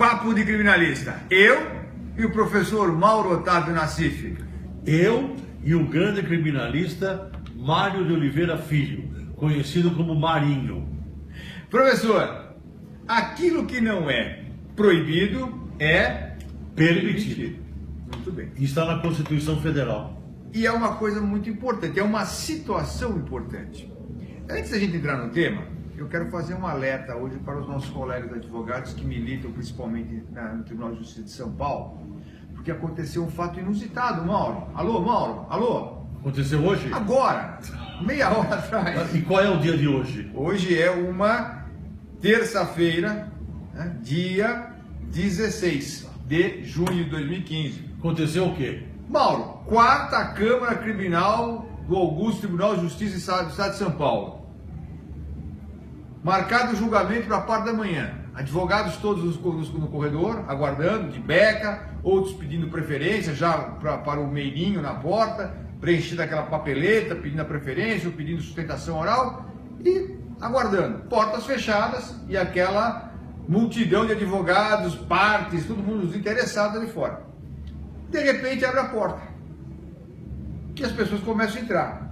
Papo de Criminalista. Eu e o professor Mauro Otávio Nassif. Eu e o grande criminalista Mário de Oliveira Filho, conhecido como Marinho. Professor, aquilo que não é proibido é Permitido. Muito bem. Está na Constituição Federal. E é uma coisa muito importante, é uma situação importante. Antes da gente entrar no tema, eu quero fazer um alerta hoje para os nossos colegas advogados que militam principalmente no Tribunal de Justiça de São Paulo, porque aconteceu um fato inusitado, Mauro. Alô, Mauro? Alô? Aconteceu hoje? Agora, meia hora atrás. E qual é o dia de hoje? Hoje é uma terça-feira, né, dia 16 de junho de 2015. Aconteceu o quê? Mauro, 4ª Câmara Criminal do Augusto Tribunal de Justiça do Estado de São Paulo. Marcado o julgamento para a parte da manhã. Advogados todos no corredor, aguardando, de beca, outros pedindo preferência, já para o meirinho na porta, preenchida aquela papeleta, pedindo a preferência, ou pedindo sustentação oral, e aguardando. Portas fechadas e aquela multidão de advogados, partes, todo mundo, os interessados ali fora. De repente abre a porta, que as pessoas começam a entrar.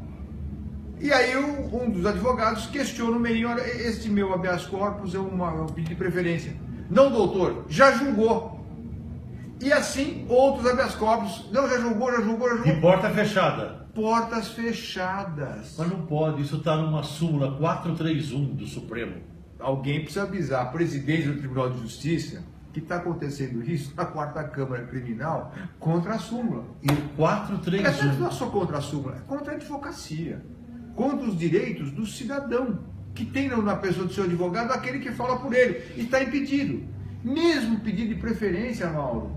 E aí um dos advogados questiona o meirinho: olha, este meu habeas corpus é um pedido de preferência. Não, doutor, já julgou. E assim, outros habeas corpus: não, já julgou. De porta fechada. Portas fechadas. Mas não pode, isso está numa súmula 431 do Supremo. Alguém precisa avisar a presidente do Tribunal de Justiça que está acontecendo isso na 4ª Câmara Criminal contra a súmula. E o 431... Não é só contra a súmula, é contra a advocacia, contra os direitos do cidadão, que tem na pessoa do seu advogado aquele que fala por ele, e está impedido. Mesmo pedido de preferência, Mauro.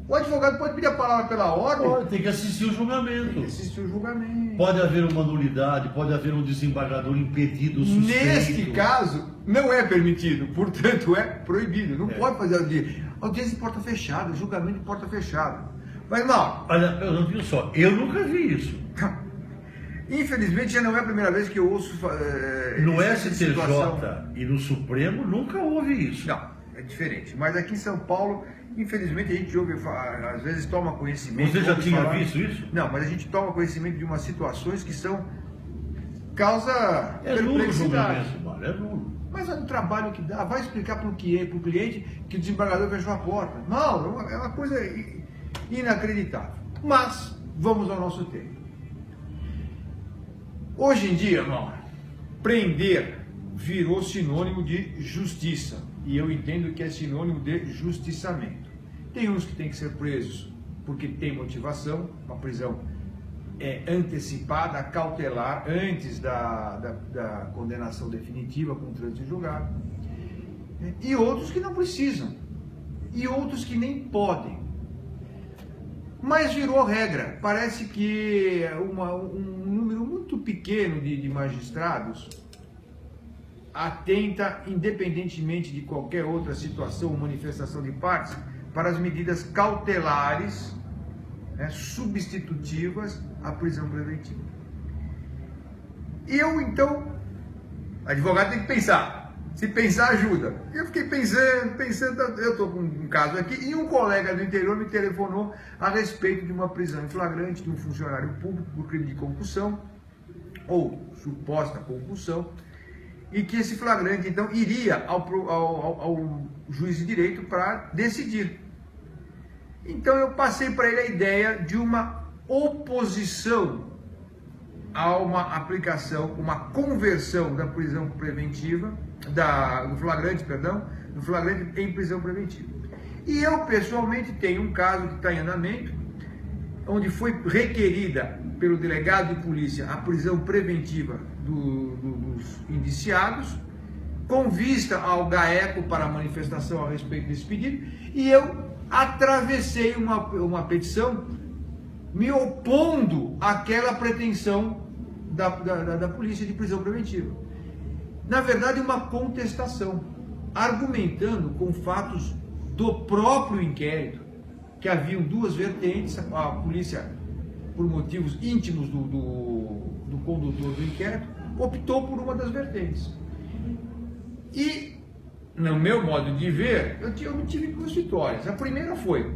O advogado pode pedir a palavra pela ordem. Pode, tem que assistir o julgamento. Tem que assistir o julgamento. Pode haver uma nulidade, pode haver um desembargador impedido, suspeito. Neste caso, não é permitido, portanto é proibido. Não pode fazer audiência de porta fechada, julgamento de porta fechada. Mas não. Olha, eu não digo só, eu nunca vi isso. Infelizmente já não é a primeira vez que eu ouço No essa STJ situação. e no Supremo nunca houve isso. Não, é diferente. Mas aqui em São Paulo, infelizmente, a gente ouve, às vezes toma conhecimento. Você já ouve tinha falar... visto isso? Não, mas a gente toma conhecimento de umas situações que são causa É nulo o perplexidade. julgamento, mano, é nulo. Mas olha o trabalho que dá. Vai explicar para o cliente que o desembargador fechou a porta. Não, é uma coisa inacreditável. Mas vamos ao nosso tema. Hoje em dia, irmão, prender virou sinônimo de justiça. E eu entendo que é sinônimo de justiçamento. Tem uns que têm que ser presos porque tem motivação, uma prisão antecipada, cautelar, antes da condenação definitiva com trânsito julgado. E outros que não precisam. E outros que nem podem. Mas virou regra. Parece que um número muito pequeno de magistrados atenta, independentemente de qualquer outra situação ou manifestação de partes, para as medidas cautelares, substitutivas à prisão preventiva. E eu, então, advogado tem que pensar. Se pensar, ajuda. Eu fiquei pensando, eu estou com um caso aqui, e um colega do interior me telefonou a respeito de uma prisão em flagrante de um funcionário público por crime de concussão, ou suposta concussão, e que esse flagrante, então, iria ao juiz de direito para decidir. Então, eu passei para ele a ideia de uma oposição a uma aplicação, uma conversão da prisão preventiva, do flagrante em prisão preventiva. E eu, pessoalmente, tenho um caso que está em andamento, onde foi requerida pelo delegado de polícia a prisão preventiva dos indiciados, com vista ao GAECO para a manifestação a respeito desse pedido, e eu atravessei uma petição me opondo àquela pretensão da polícia de prisão preventiva. Na verdade, uma contestação, argumentando com fatos do próprio inquérito, que haviam duas vertentes. A polícia, por motivos íntimos do condutor do inquérito, optou por uma das vertentes. E no meu modo de ver, eu não tive duas vitórias. A primeira foi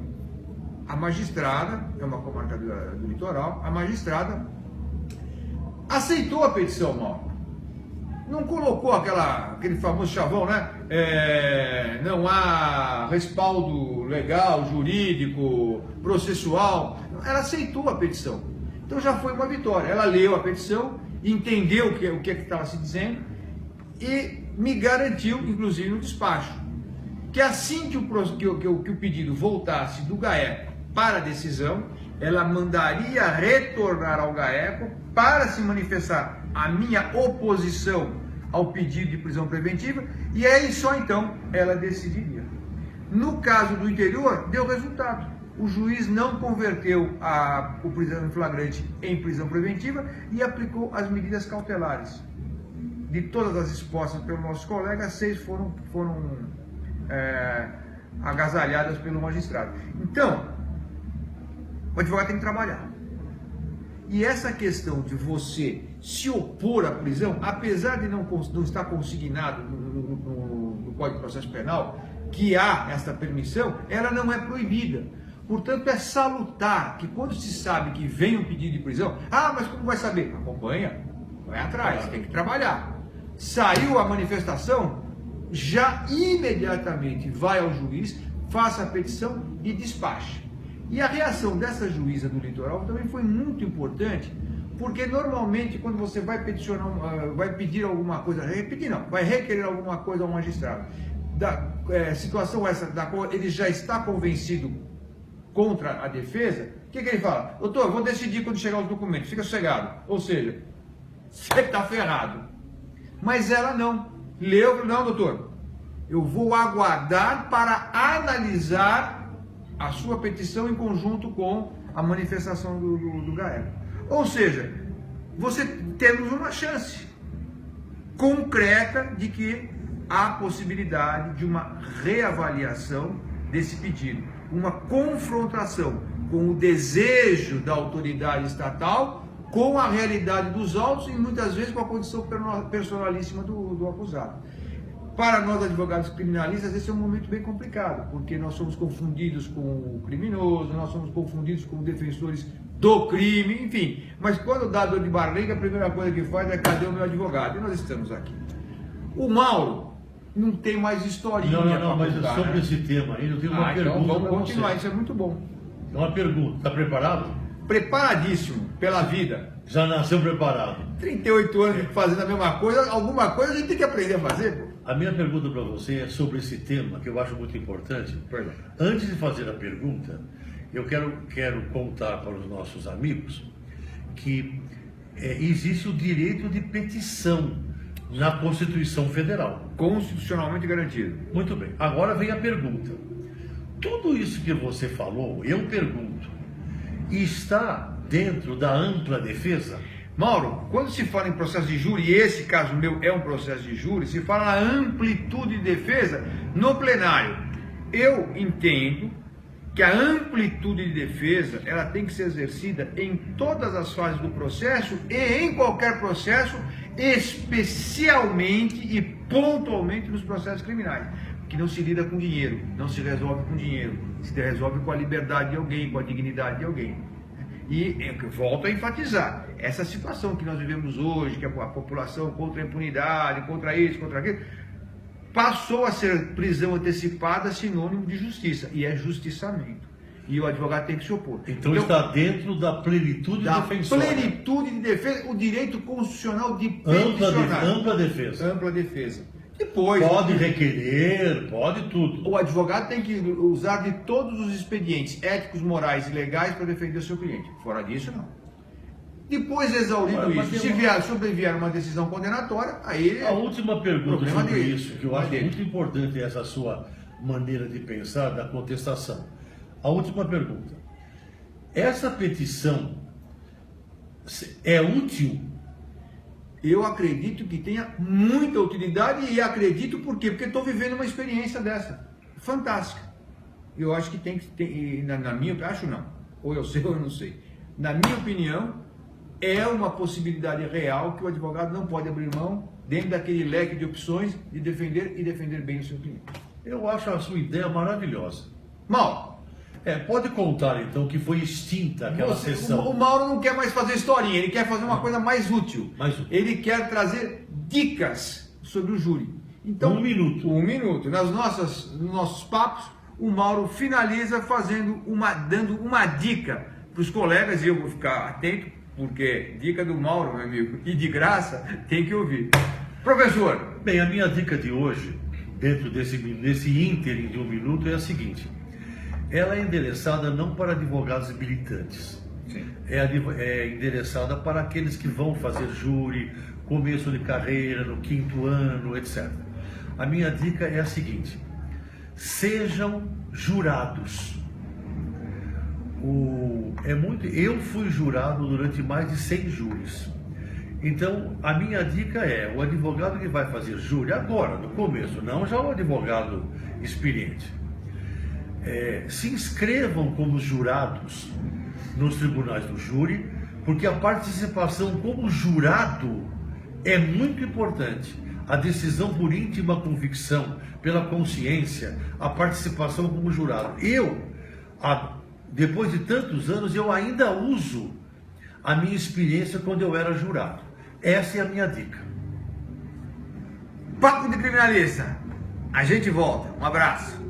a magistrada, é uma comarca do litoral, a magistrada aceitou a petição, Mauro. Não colocou aquele famoso chavão, né? Não há respaldo legal, jurídico, processual. Ela aceitou a petição. Então já foi uma vitória. Ela leu a petição, entendeu o que estava se dizendo e me garantiu, inclusive no despacho, que assim que o pedido voltasse do GAECO para a decisão, ela mandaria retornar ao GAECO para se manifestar a minha oposição ao pedido de prisão preventiva, e aí só então ela decidiria. No caso do interior, deu resultado. O juiz não converteu o prisão em flagrante em prisão preventiva e aplicou as medidas cautelares. De todas as expostas pelos nossos colegas, 6 foram agasalhadas pelo magistrado. Então, o advogado tem que trabalhar. E essa questão de você se opor à prisão, apesar de não estar consignado no Código de Processo Penal, que há essa permissão, ela não é proibida. Portanto, é salutar que quando se sabe que vem um pedido de prisão, mas como vai saber? Acompanha, vai atrás, tem que trabalhar. Saiu a manifestação, já imediatamente vai ao juiz, faça a petição e despache. E a reação dessa juíza do litoral também foi muito importante, porque normalmente quando você vai peticionar, vai pedir alguma coisa, vai requerer alguma coisa ao magistrado, situação essa da qual ele já está convencido contra a defesa, o que ele fala? Doutor, vou decidir quando chegar os documentos, fica sossegado. Ou seja, você está ferrado. Mas ela não. Leu, não, doutor, eu vou aguardar para analisar a sua petição em conjunto com a manifestação do GAECO. Ou seja, temos uma chance concreta de que há possibilidade de uma reavaliação desse pedido, uma confrontação com o desejo da autoridade estatal com a realidade dos autos e muitas vezes com a condição personalíssima do acusado. Para nós, advogados criminalistas, esse é um momento bem complicado, porque nós somos confundidos com o criminoso, nós somos confundidos com defensores do crime, enfim. Mas quando dá dor de barriga, a primeira coisa que faz é: cadê o meu advogado? E nós estamos aqui. O Mauro não tem mais historinha. Não, mas contar, sobre esse tema aí, eu tenho uma pergunta. Então vamos continuar, isso é muito bom. Uma pergunta, está preparado? Preparadíssimo, pela vida. Já nasceu preparado. 38 anos fazendo a mesma coisa, alguma coisa a gente tem que aprender a fazer, pô. A minha pergunta para você é sobre esse tema, que eu acho muito importante. Perdão. Antes de fazer a pergunta, eu quero contar para os nossos amigos que existe o direito de petição na Constituição Federal. Constitucionalmente garantido. Muito bem. Agora vem a pergunta. Tudo isso que você falou, eu pergunto, está dentro da ampla defesa? Mauro, quando se fala em processo de júri, e esse caso meu é um processo de júri, se fala na amplitude de defesa no plenário. Eu entendo que a amplitude de defesa ela tem que ser exercida em todas as fases do processo e em qualquer processo, especialmente e pontualmente nos processos criminais, que não se lida com dinheiro, não se resolve com dinheiro, se resolve com a liberdade de alguém, com a dignidade de alguém. E volto a enfatizar, essa situação que nós vivemos hoje, que a população contra a impunidade, contra isso, contra aquilo, passou a ser prisão antecipada sinônimo de justiça, e é justiçamento. E o advogado tem que se opor. Então está dentro da plenitude defensória. Plenitude de defesa, o direito constitucional de peticionar. Ampla defesa. Ampla defesa. Depois, pode requerer, pode tudo. O advogado tem que usar de todos os expedientes éticos, morais e legais para defender o seu cliente. Fora disso, não. Depois, exaurido isso, se sobrevier uma decisão condenatória, aí... A última pergunta sobre isso, que eu acho dele. muito importante, essa sua maneira de pensar da contestação. A última pergunta. Essa petição é útil? Eu acredito que tenha muita utilidade e acredito por quê? Porque estou vivendo uma experiência dessa. Fantástica. Eu acho que tem que ter, na minha, acho não, ou eu sei ou eu não sei. Na minha opinião, é uma possibilidade real que o advogado não pode abrir mão dentro daquele leque de opções de defender e defender bem o seu cliente. Eu acho a sua ideia maravilhosa. Mal, Pode contar então que foi extinta aquela sessão. o Mauro não quer mais fazer historinha, ele quer fazer uma coisa mais útil. Mais útil. Ele quer trazer dicas sobre o júri. Então, 1 minuto. 1 minuto. Nos nossos papos, o Mauro finaliza dando uma dica para os colegas, e eu vou ficar atento, porque dica do Mauro, meu amigo, e de graça, tem que ouvir. Professor. Bem, a minha dica de hoje, dentro desse ínterim de 1 minuto, é a seguinte. Ela é endereçada não para advogados habilitantes. Sim. É endereçada para aqueles que vão fazer júri, começo de carreira, no 5º ano, etc. A minha dica é a seguinte: sejam jurados. Eu fui jurado durante mais de 100 júris. Então, a minha dica é: o advogado que vai fazer júri agora, no começo, não já o advogado experiente, se inscrevam como jurados nos tribunais do júri, porque a participação como jurado é muito importante. A decisão por íntima convicção, pela consciência, a participação como jurado. Depois de tantos anos, eu ainda uso a minha experiência quando eu era jurado. Essa é a minha dica. Papo de Criminalista. A gente volta. Um abraço.